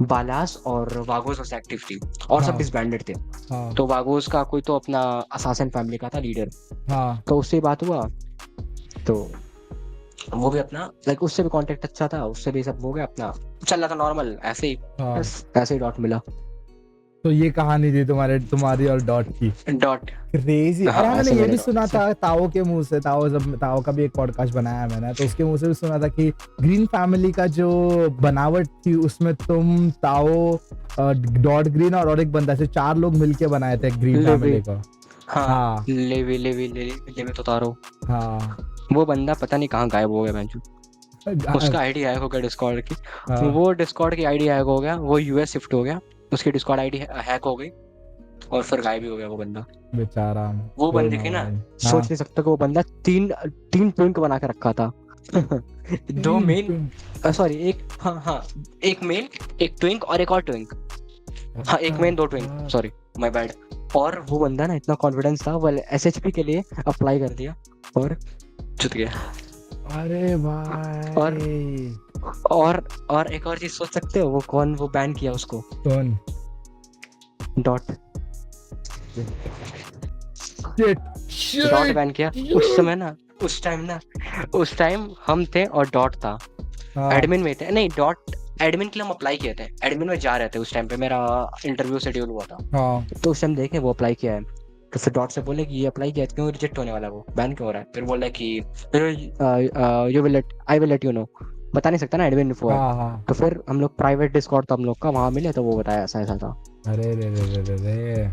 बालास और वागोस बस एक्टिव थी, और सब हाँ डिसबैंडेड थे। हाँ तो वागोस का कोई तो अपना असासन फैमिली का था लीडर, हाँ तो उससे बात हुआ। तो वो भी अपना लाइक उससे भी कांटेक्ट अच्छा था, उससे भी सब हो गया अपना, चल रहा था नॉर्मल ऐसे ही। हाँ। बस ऐसे ही डॉट मिला। तो ये कहानी थी तुम्हारी और डॉट की। Dot, crazy. और हाँ हाँ मैंने ऐसे ये मेरे भी डॉट सुना से। था ताओ के मुंह से, ताओ का भी एक पॉडकास्ट बनाया है मैंने, तो उसके मुंह से भी सुना था कि ग्रीन फैमिली का जो बनावट थी उसमें तुम, ताओ, डॉट ग्रीन और एक बंदा से 4 लोग मिलके बनाए थे ग्रीन लेवी, फैमिली को। हाँ हाँ लेवी तो तारो। हाँ वो बंदा पता नहीं कहाँ गायब हो गया बेंचू। गा- उसका आईडी हैक हो गया डिस्कॉर्ड की। हाँ वो डिस्कॉर्ड की आईडी हैक हो गया, वो यूएस शिफ्ट हो गया, उसकी डिस्कॉर्ड आईडी हैक हो गई, और फिर गायब ही हो गया वो बंदा। बेचारा। वो कोई बंदे ना की ना भाई। सोच हाँ नहीं सकते कि वो बंदा तीन तीन ट्विंक बना के रखा था। दो मेल, सॉरी एक, हाँ हाँ, एक मेल, एक ट्विंक और एक और ट्विंक। हाँ एक मेन दो ट्विंक, सॉरी माय बैड। और वो बंदा ना इतना कॉन्फिडेंस था, वो एसएचपी के लिए अप्लाई कर दिया और जुट गया। अरे और भाई और एक और चीज सोच सकते हो वो कौन, वो बैन किया उसको, कौन? डॉट। शिट डॉट बैन किया उस शिट। समय ना, उस टाइम हम थे और डॉट था, हाँ एडमिन में थे, नहीं डॉट एडमिन के लिए हम अप्लाई किए थे, एडमिन में जा रहे थे उस टाइम पे, मेरा इंटरव्यू शेड्यूल हुआ था। हाँ तो उस टाइम देखे वो अप्लाई किया है, तो फिर डॉट से बोले कि ये अप्लाई किया है, क्यों रिजेक्ट होने वाला है, वो बैन क्यों हो रहा है? फिर बोला कि you will let, I will let you no, बता नहीं सकता ना एडमिन इन्फो है। हाँ हाँ। तो फिर हम लोग प्राइवेट डिस्कॉर्ड था हम लोग का, वहां मिले तो वो बताया ऐसा ऐसा था। अरे रे रे रे रे रे।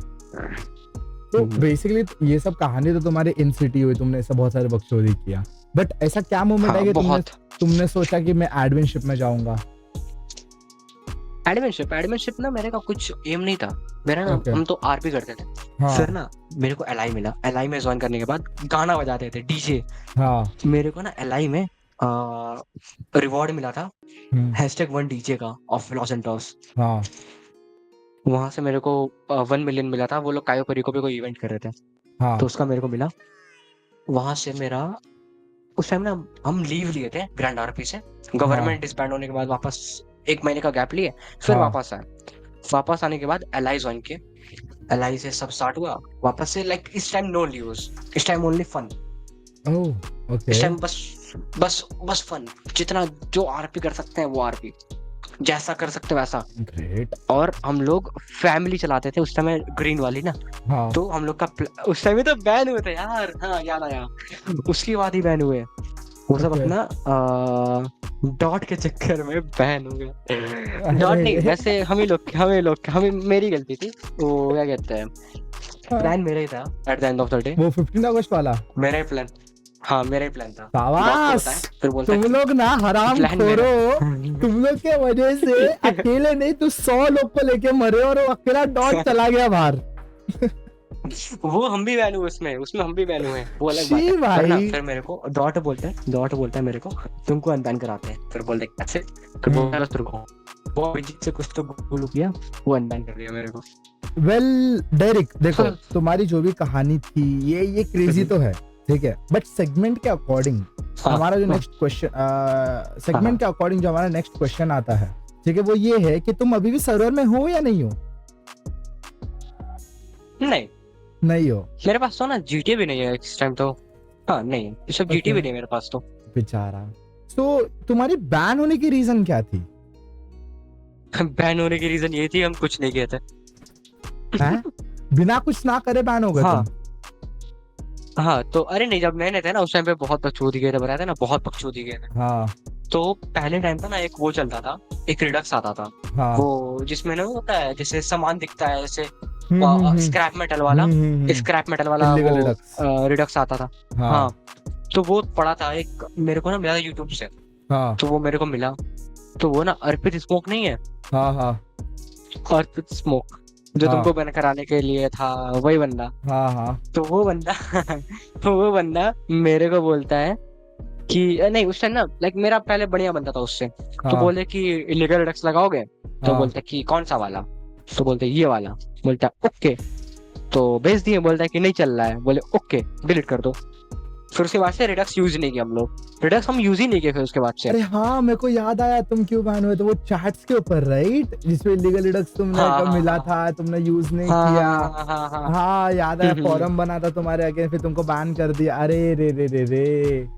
तो हम्म। बेसिकली ये सब कहानी तो तुम्हारे इन सिटी हुई, तुमने ऐसा बहुत सारे बकचोदी किया, बट ऐसा क्या मोमेंट है हाँ कि बहुत। तुमने सोचा कि मैं एडमिनशिप में जाऊंगा? एडमिनशिप ना मेरे का कुछ एम नहीं था, मेरा ना ओके हम तो आरपी करते थे। हाँ फिर ना मेरे को एलआई मिला, एलआई में ज्वाइन करने के बाद गाना बजाते थे डीजे। हाँ मेरे को ना एलआई में रिवॉर्ड मिला था, हम्म, #1 डीजे का ऑफ लॉस एंटोस। हाँ वहां से मेरे को 1 मिलियन मिला था, वो लोग कायो परिको पे कोई इवेंट कर रहे थे, हाँ तो उसका मेरे को मिला। वहां से मेरा उस टाइम ना हम लीव लिए थे ग्रैंड आरपी से, हाँ गवर्नमेंट डिसबैंड होने के बाद वापस 1 महीने का गैप लिए, फिर हाँ। वापस आए। वापस आने के बाद एलआई ज्वाइन किए, एलआई से सब स्टार्ट हुआ वापस से, लाइक इस टाइम नो लीव्स, इस टाइम ओनली फन। ओह इस ओके टाइम बस बस बस फन, जितना जो आरपी कर सकते हैं वो आरपी, जैसा कर सकते हैं वैसा। ग्रेट। और हम लोग फैमिली चलाते थे उस समय, ग्रीन वाली ना। हाँ तो हम लोग का उस टाइम में तो बैन हुए थे यार, हाँ याद आया, उसके बाद ही बैन हुए वो सब ओके। अपना, डॉट के चक्कर में बैन हो गया। डॉट नहीं, अरे वैसे हमें मेरी गलती थी, वो क्या कहते हैं, प्लान मेरा ही था eight the end of the day, वो 15 अगस्त वाला। मेरा ही प्लान, हाँ मेरा ही प्लान था। डॉट को शाबाश। बताया, फिर बोलता तुम कि लोग ना हराम प्लान मेरा। खोरो, तुम लोग के वजह से अकेले नहीं तो 100 लोग को लेके मरे और वो अकेला डॉट चला गया बाहर। वो हम भी बैन हुए उसमें हम भी बैन हुए हैं, वो अलग बात शी है। पर ना भाई। फिर मेरे को डॉट बोलता है मेरे को, तुमको अनबैन कराते हैं। फिर बोलते कैसे, फिर बोलता है तेरे को, वो अभिजीत से कुछ तो गुलू किया, वो अनबैन कर दिया मेरे को। वेल डेरिक देखो, हाँ। तुम्हारी जो भी कहानी थी ये क्रेजी तो है, ठीक है, बट सेगमेंट के अकॉर्डिंग हमारा जो नेक्स्ट क्वेश्चन, सेगमेंट के अकॉर्डिंग जो हमारा नेक्स्ट क्वेश्चन आता है, ठीक है, वो ये है कि तुम अभी भी सर्वर में हो या नहीं हो? नहीं, नहीं हो? मेरे पास तो ना जीटीए भी नहीं है इस टाइम तो, हाँ नहीं, ये सब जीटीए भी नहीं है मेरे पास तो। बेचारा। तो तुम्हारी बैन होने की रीजन क्या थी? बैन होने की रीजन ये थी, हम कुछ नहीं किए थे। हैं? बिना कुछ ना करे बैन हो गए हाँ तुम? हाँ, तो अरे नहीं, जब मैंने थे ना उस टाइम पे बहुत बकचोदी गए थे, बताया था ना बहुत बकचोदी गए थे। हाँ तो पहले टाइम था ना, एक वो चलता था, एक रिडक्स आता था, हाँ वो जिसमें ना होता है जैसे सामान दिखता है जैसे हम्म स्क्रैप मेटल वाला, स्क्रैप मेटल वाला वो इलीगल रिडक्स। रिडक्स आता था। हाँ हाँ, तो वो पड़ा था एक, मेरे को ना मिला था यूट्यूब से, हाँ तो वो मेरे को मिला। तो वो ना अर्पित स्मोक नहीं है, हाँ हाँ अर्पित स्मोक जो हाँ तुमको बैन कराने के लिए था, वही बंदा। हाँ हाँ तो वो बंदा तो वो बंदा मेरे को बोलता है कि नहीं, उस टाइम ना लाइक मेरा पहले बढ़िया बनता था उससे। तो हाँ बोले कि इलीगल रिडक्स लगाओगे, तो हाँ बोलते कि कौन सा वाला, तो बोलते ये वाला। बोलता ओके, तो भेज दिए। बोलता है कि नहीं चल रहा है, बोले ओके डिलीट कर दो। फिर उसके बाद से रिडक्स यूज नहीं किया हम लोग, रिडक्स हम यूज ही नहीं किए फिर उसके बाद से। अरे हाँ मेरे को याद आया तुम क्यों बैन हुए, तो वो चैट्स के ऊपर राइट, जिसमें इलीगल रिडक्स तुमने हाँ कब हाँ मिला हाँ था, तुमने यूज नहीं हाँ किया। हाँ हाँ हाँ हाँ। हाँ याद आया, हम्म। फॉरम बना था तुम्हारे अगेंस्ट, फिर तुमको बैन कर दिया। अरे रे रे रे रे।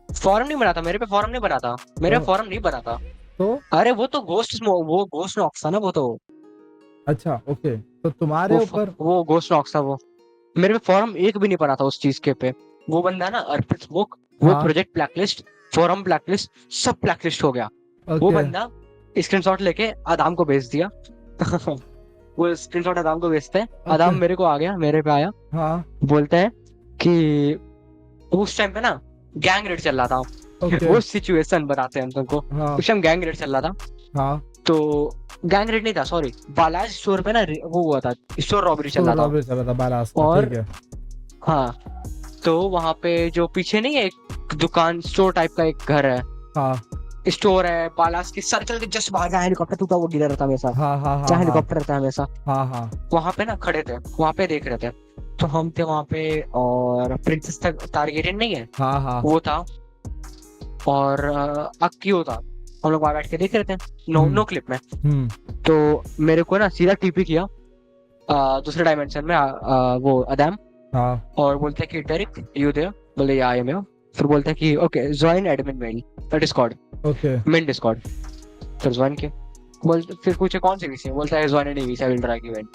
फॉरम नहीं बना था मेरे पे, फॉरम नहीं बना था मेरे पे, तो फॉरम नहीं बना था। तो अरे वो तो वो गोस्ट नॉक्स था ना वो तो, अच्छा ओके, तो तुम्हारे ऊपर। वो गोस्ट नॉक्स था वो। मेरे पे फॉरम एक भी नहीं बना था उस चीज के पे। वो बंदा ना अर्पित स्मोक, वो हाँ प्रोजेक्ट ब्लैकलिस्ट, फॉरम ब्लैकलिस्ट, सब ब्लैकलिस्ट हो गया। वो ओके बंदा स्क्रीनशॉट लेके आदाम को भेज दिया वो स्क्रीनशॉट आदाम को भेजते हैं, ओके आदाम मेरे को आ गया, मेरे पे आया, हाँ बोलता है कि उस टाइम पे ना गैंग रेड चल रहा था। ओके वो सिचुएशन बताते हैं हम तुमको। हाँ उस टाइम गैंग रेड चल रहा था। हाँ तो गैंग रेड नहीं था, सॉरी, बालाजी स्टोर पे ना वो हुआ था, स्टोर रॉबरी चल तो रहा था। रॉबरी चल रहा था बालास का, और ठीक है। हाँ, तो वहां पे जो पीछे नहीं है एक दुकान स्टोर टाइप का एक घर है, हाँ स्टोर है, बालास के सर्कल के जस्ट बाहर, जहाँ हेलीकॉप्टर टूटा वो गिरा रहता है हमेशा, हाँ हाँ हाँ जहाँ हाँ हेलीकॉप्टर रहता है हमेशा, हाँ हाँ वहां पे ना खड़े थे, वहां पे देख रहे थे। तो हम थे वहां पे, और प्रिंसेस टारगेरियन नहीं है, हाँ हाँ वो था, और अक्कीओ था। हम लोग वहां बैठ के देख रहे थे, नो हम्म क्लिप में। हम्म तो मेरे को ना सीधा टीपी किया दूसरे डायमेंशन में वो अदम, हाँ और बोलते हैं कि डेरिक यू देयर, बोले या आई एम हियर। फिर बोलते हैं कि okay join admin mail discord, okay main discord. फिर ज्वाइन किया, बोलते फिर पूछे कौन सी वीसी, बोलता है join any VC, I will drag you in.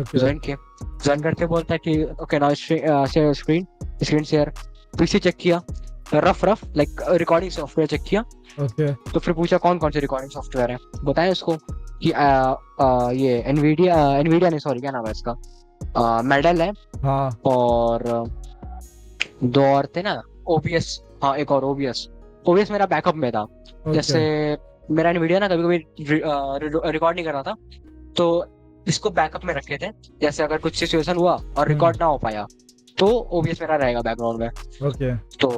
Okay join किया, ज्वाइन करते बोलता है कि okay now share screen, screen share. PC check किया, rough like recording software check किया। ओके तो फिर पूछा कौन कौन से रिकॉर्डिंग सॉफ्टवेयर है, बताया उसको कि ये एनवीडिया नहीं, सॉरी क्या नाम है इसका, मेडल है, हाँ और दो और थे ना, ओबीएस, हाँ एक और ओबीएस। ओबीएस मेरा बैकअप में था, जैसे ओके मेरा एनवीडिया ना कभी कभी रिकॉर्ड नहीं कर रहा था, तो इसको बैकअप में रखे थे, जैसे अगर कुछ सिचुएशन हुआ और रिकॉर्ड ना हो पाया तो ओबीएस मेरा रहेगा बैकग्राउंड में। ओके तो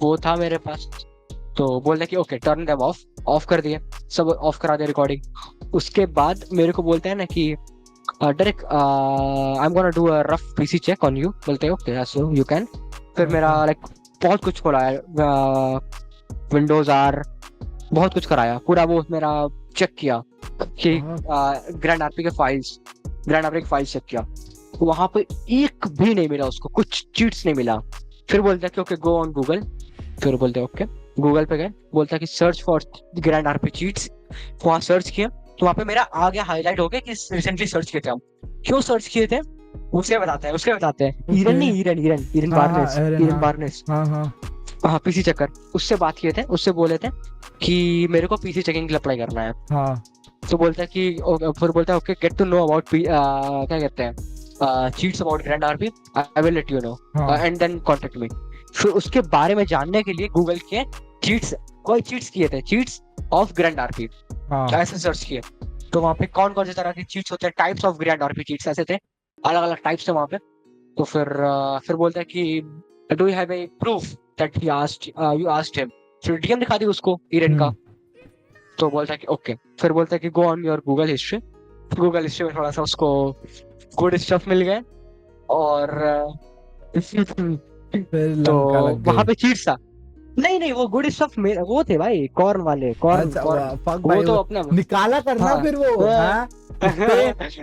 वो था मेरे पास। तो बोलते कि okay turn them of, of कर दिए, सब ऑफ करा दिया रिकॉर्डिंग। उसके बाद मेरे को बोलते हैं ना कि direct I am gonna do a rough PC check on you, बोलते हैं ओके सो यू कैन। फिर मेरा लाइक बहुत कुछ खोला है, विंडोज आर, बहुत कुछ कराया, पूरा वो मेरा चेक किया कि ग्रैंड आरपी के फाइल्स, ग्रैंड आरपी के फाइल्स चेक किया, वहां पे एक भी नहीं मिला उसको, कुछ चीट्स नहीं मिला। फिर बोलता है कि ओके गो ऑन गूगल, फिर बोलते हैं ओके गूगल पे गए, बोलता है कि search for grand RP cheats. वहां सर्च किया तो वहां पे मेरा आ गया, हाईलाइट हो गया कि रिसेंटली सर्च किए थे हम। क्यों सर्च किए थे उसे बताते हैं ईरन नहीं, ईरन हाँ हाँ बार्नेस, एरन ईरन हाँ बार्नेस, हाँ हाँ हाँ पीसी चेकर, उससे बात किए थे, उससे बोले थे कि मेरे को पीसी चेकिंग के लिए अप्लाई करना है। हाँ तो बोलता है कि फिर बोलता है okay get to know about क्या कहते हैं cheats about grand RP, I will let you know हाँ एंड देन कांटेक्ट मी। फिर उसके बारे में जानने के लिए गूगल के चीट्स, कोई चीट्स किए थे, चीट्स ऑफ ग्रैंड आरपी, हाँ ऐसे सर्च किए। तो वहाँ पे कौन कौन से तरह के चीट्स होते हैं, types of grand RP cheats ऐसे थे, अलग अलग टाइप्स थे वहाँ पे। तो फिर बोलता है कि do you have a proof that he asked you asked him. फिर डीएम दिखा दी उसको ईरन का। तो बोलता है कि ओके, फिर बोलता है कि go on your Google history. Google history में थोड़ा सा उसको गुड स्टफ मिल गए, और फिर तो लंका लग वहां गई। पे चीट्स था। नहीं वो गुड स्टफ मेरा वो थे भाई, कॉर्न वाले, कॉर्न अच्छा कॉर्न, फक वो भाई, तो वो अपना निकाला करना हाँ फिर वो हाँ कौन पीछे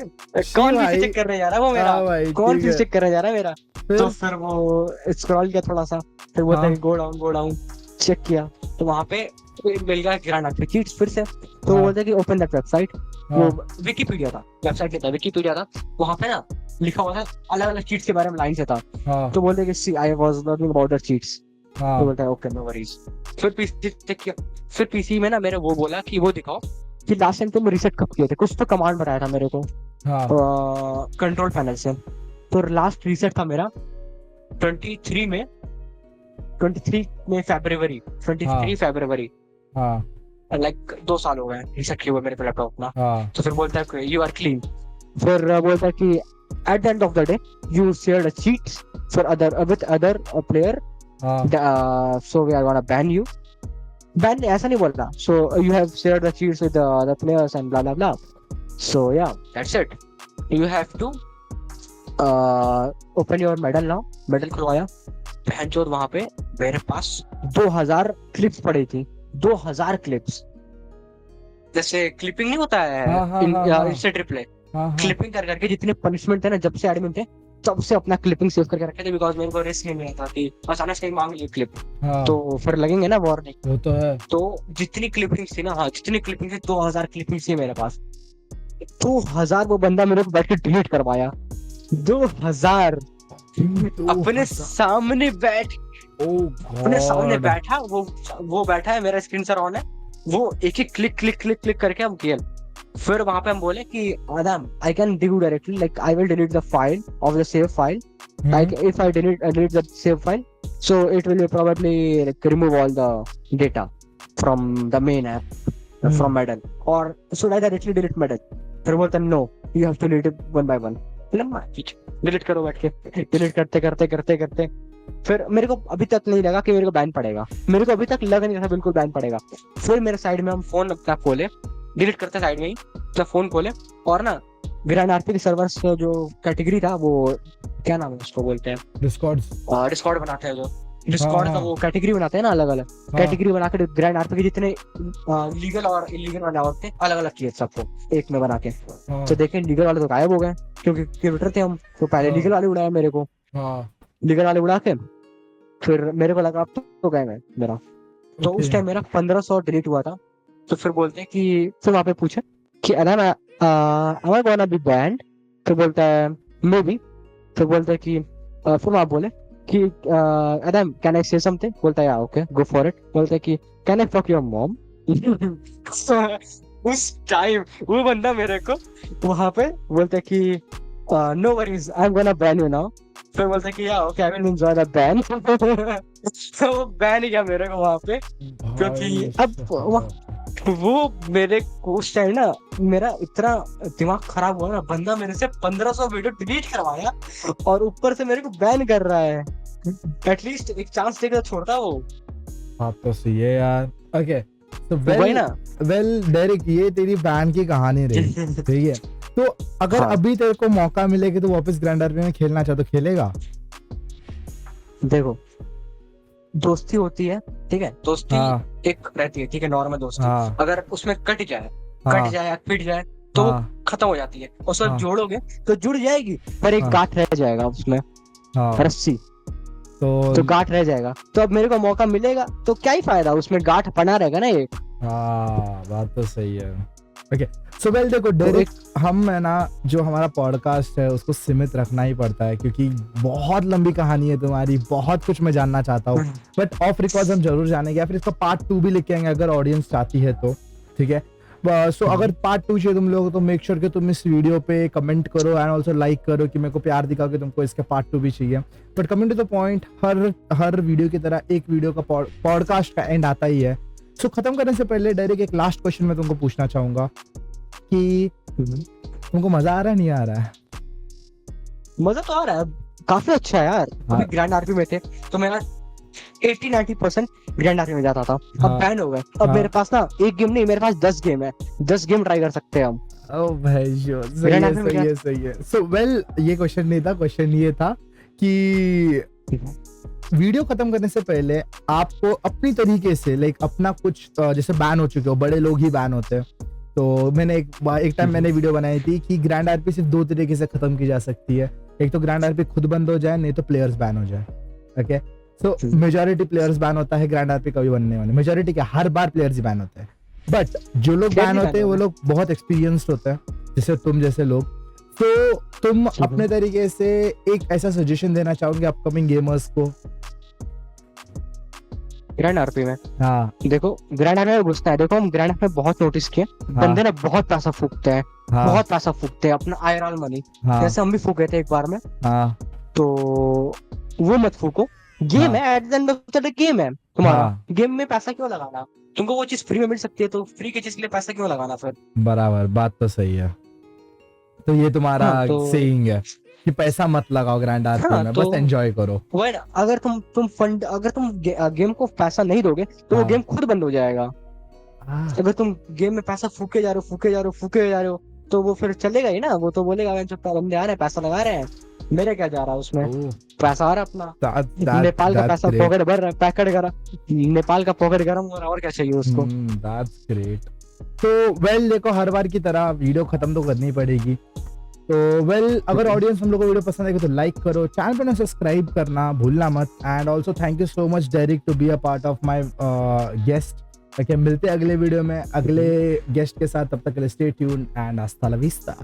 भाई। चेक करने जा रहा है वो मेरा, हाँ भाई कौन ठीक पीछे है। चेक करने जा रहा है मेरा। तो फिर फिर वो स्क्रॉल किया थोड़ा सा, फिर बोलता है हाँ गो डाउन, चेक किया। तो वहां पे मिल गया ग्रैंड आरपी चीट्स फिर से। तो वो हाँ बोलते हैं कि ओपन दैट वेबसाइट, वो हाँ विकिपीडिया था, वेबसाइट क्या था, विकिपीडिया था। वहां पे ना लिखा हुआ था अलग अलग चीट्स के बारे में, लाइन से था। हाँ तो बोलते हैं कि see I was learning about the cheats. तो हाँ बोलता है ओके नो वरीज। फिर पीसी चेक किया, फिर पीसी में ना मेरे वो बोला कि वो दिखाओ कि लास्ट टाइम तुम रीसेट कब किए थे, कुछ तो कमांड बताया था मेरे को हाँ कंट्रोल पैनल से। तो लास्ट रीसेट था मेरा 23 में 23 में फरवरी 23 फरवरी, हाँ लाइक 2 साल हो गए रीसेट किए हुए मेरे लैपटॉप अपना। हाँ तो फिर बोलता है यू आर क्लीन। फिर बोलता है कि at the end of the day you shared cheats for other with other player, हाँ so we are gonna ban you. Ban ऐसा नहीं बोलता, so you have shared the cheats with the players and blah blah blah, so yeah that's it, you have to open your medal now. Medal खुलवाया, बहनचोद वहां पे मेरे पास 2000 clips पड़ी थी, 2000 क्लिप्स। जैसे क्लिपिंग नहीं होता है इंस्टेंट रिप्ले, क्लिपिंग कर करके जितने पनिशमेंट थे ना जब से एडमिन थे तब से अपना क्लिपिंग सेव करके रखे थे, बिकॉज मेरे को रिस्क नहीं था कि अचानक से मांग ली क्लिप तो फिर लगेंगे ना वार्निंग। वो तो है। तो जितनी क्लिपिंग थी ना, हाँ जितनी क्लिपिंग थी 2000 क्लिपिंग थी मेरे पास। 2000 वो बंदा मेरे को बैठ के डिलीट करवाया, 2000 अपने सामने बैठ, अपने सामने बैठा, वो बैठा है, मेरा स्क्रीन सर ऑन है, वो एक एक क्लिक क्लिक क्लिक क्लिक करके हम किया। फिर वहां पे हम बोले कि Adam I can do directly, like I will delete the file of the save file, like if I delete the save file so it will probably like remove all the data from the main app from Medal, or should I directly delete Medal? फिर बोलता no, you have to delete it one by one। Delete करो बैठ के, delete करते करते करते करते फिर मेरे को अभी तक नहीं लगा कि मेरे को बैन पड़ेगा, मेरे को अभी तक लगा नहीं था बिल्कुल बैन पड़ेगा। फिर मेरे साइड में हम फोन अपना खोले, डिलीट करते साइड में ही अपना फोन खोले, और ना ग्रैंड आरपी के सर्वर्स जो कैटेगरी था, वो क्या नाम है उसको बोलते हैं, डिस्कॉर्ड बनाते हैं जो डिस्कॉर्ड का वो कैटेगरी बनाते हैं ना, अलग अलग कैटेगरी बना के ग्रैंड आरपी के जितने लीगल और इलीगल वाले होते हैं अलग अलग किए सबको एक में बना के। तो देखें लीगल वाले तो गायब हो गए क्योंकि क्रिएटर थे हम, तो पहले लीगल वाले उड़ाया मेरे को, लीगल वाले उड़ा के फिर मेरे को लगा अब तो गए मैं मेरा। तो उस टाइम मेरा 1500 डिलीट हुआ था। तो फिर बोलते हैं कि फिर वहां पे पूछे कि अदम am I gonna be banned? फिर बोलता है मे बी। फिर बोलते हैं कि फिर वहां बोले कि अदम कैन आई से समथिंग, बोलता है ओके गो फॉर इट। बोलते हैं कि can I fuck your mom. उस टाइम वो बंदा मेरे को वहां पे बोलता है कि no worries I am gonna ban you now. फिर बोलता है कि yeah okay I will enjoy the ban. तो बैन ही किया मेरे को वहां पे, क्योंकि अब वो मेरे को उस टाइम ना मेरा इतना दिमाग खराब हुआ ना, बंदा मेरे से 1500 वीडियो डिलीट करवाया और ऊपर से मेरे को बैन कर रहा है। एटलीस्ट एक चांस देकर छोड़ता वो। बात तो सही है यार। ओके तो वेल डेरिक, ये तेरी बैन की कहानी रही, ठीक है। तो अगर अभी तेरे को मौका मिले कि तू वापस ग्रैंड आरपी में खेलना चाहे तो खेलेगा? देखो दोस्ती होती है, ठीक है, दोस्ती एक रहती है, ठीक है, नॉर्मल दोस्ती। अगर उसमें कट जाए फिट जाए तो खत्म हो जाती है, उसको जोड़ोगे तो जुड़ जाएगी, पर एक गांठ रह जाएगा उसमें, रस्सी तो गांठ रह जाएगा। तो अब मेरे को मौका मिलेगा तो क्या ही फायदा, उसमें गांठ बना रहेगा ना एक। बात तो सही है। ओके सो वेल देखो डेरिक, हम है ना जो हमारा पॉडकास्ट है उसको सीमित रखना ही पड़ता है क्योंकि बहुत लंबी कहानी है तुम्हारी, बहुत कुछ मैं जानना चाहता हूँ, बट ऑफ रिकॉर्ड हम जरूर जानेंगे या फिर इसका पार्ट 2 भी लेके आएंगे अगर ऑडियंस चाहती है तो, ठीक है। सो अगर पार्ट 2 चाहिए तुम लोगों को तो मेक श्योर कि तुम इस वीडियो पे कमेंट करो एंड ऑल्सो लाइक करो कि मेरे को प्यार दिखाओ कि तुमको इसका पार्ट 2 भी चाहिए। But coming to the point, हर वीडियो की तरह एक वीडियो का पॉडकास्ट का एंड आता ही है। सो खत्म करने से पहले डायरेक्ट एक लास्ट क्वेश्चन मैं तुमको पूछना चाहूंगा कि तुमको मजा आ रहा है नहीं आ रहा है? मजा तो आ रहा है, काफी अच्छा है यार। अभी ग्रैंड आरपी में थे तो मेरा 80-90% ग्रैंड आरपी में जाता था, अब बैन हो गए। अब मेरे पास ना एक गेम नहीं, मेरे पास 10 गेम है, 10 गेम ट्राई कर सकते हैं हम। ओ भाई सही है। सो वेल ये क्वेश्चन नहीं था, क्वेश्चन ये था कि वीडियो खत्म करने से पहले आपको अपनी तरीके से लाइक अपना कुछ जैसे बैन हो चुके हो, बड़े लोग ही बैन होते हैं, तो मैंने एक टाइम मैंने वीडियो बनाई थी कि ग्रैंड आरपी सिर्फ 2 तरीके से खत्म की जा सकती है, एक तो ग्रैंड आरपी खुद बंद हो जाए, नहीं तो प्लेयर्स बैन हो जाए। Okay so majority players ban होता है, ग्रैंड आरपी कभी बनने वाले, मेजॉरिटी क्या हर बार प्लेयर्स ही बैन होते हैं, बट जो लोग बैन होते हैं वो लोग बहुत एक्सपीरियंस्ड होते हैं, जैसे तुम जैसे लोग। तो तुम अपने तरीके से एक ऐसा सजेशन देना चाहोगे अपकमिंग गेमर्स को? ग्रैंड आरपी में हाँ देखो, ग्रैंड आरपी में घुसना है। देखो हम ग्रैंड आरपी में बहुत नोटिस किए, बंदे ना बहुत पैसा फूकते हैं, हाँ बहुत पैसा फूकते हैं अपना आयरन मनी। हाँ जैसे हम भी फूके थे एक बार में, हाँ तो वो मत फूको। गेम हाँ है, eight the end of the day game है तुम्हारा। हाँ गेम में पैसा क्यों लगाना? तुमको वो चीज फ्री में मिल सकती है, तो फ्री की चीज के लिए पैसा क्यों लगाना फिर? बराबर, बात तो सही है। तो ये तुम्हारा हाँ तो सेइंग है कि पैसा मत लगाओ ग्रैंड आरपी हाँ में, तो बस एंजॉय करो। वो है ना, अगर तुम गेम को पैसा नहीं दोगे तो वो हाँ गेम खुद बंद हो जाएगा। हाँ अगर तुम गेम में पैसा फूके जा रहे हो, फूके जा रहे हो, फूके जा रहे हो, तो वो फिर चलेगा ही ना। वो तो बोलेगा जो बंदे आ रहे हैं पैसा लगा रहे हैं, मेरे क्या जा रहा है उसमें, ओह, पैसा आ रहा है अपना। नेपाल का that's पैसा great. पॉकेट भर रहा है, पैकेट गरम, नेपाल का पॉकेट गरम हो रहा है, और क्या चाहिए उसको। That's great. तो वेल देखो, हर बार की तरह वीडियो खत्म तो करनी पड़ेगी। तो वेल अगर ऑडियंस हम लोग को वीडियो पसंद आएगी तो लाइक करो, चैनल पे ना सब्सक्राइब करना भूलना मत। And also thank you so much Derrick to be a part of my guest. Okay, मिलते हैं अगले वीडियो में अगले गेस्ट के साथ, तब तक के लिए स्टे ट्यून एंड हasta la vista।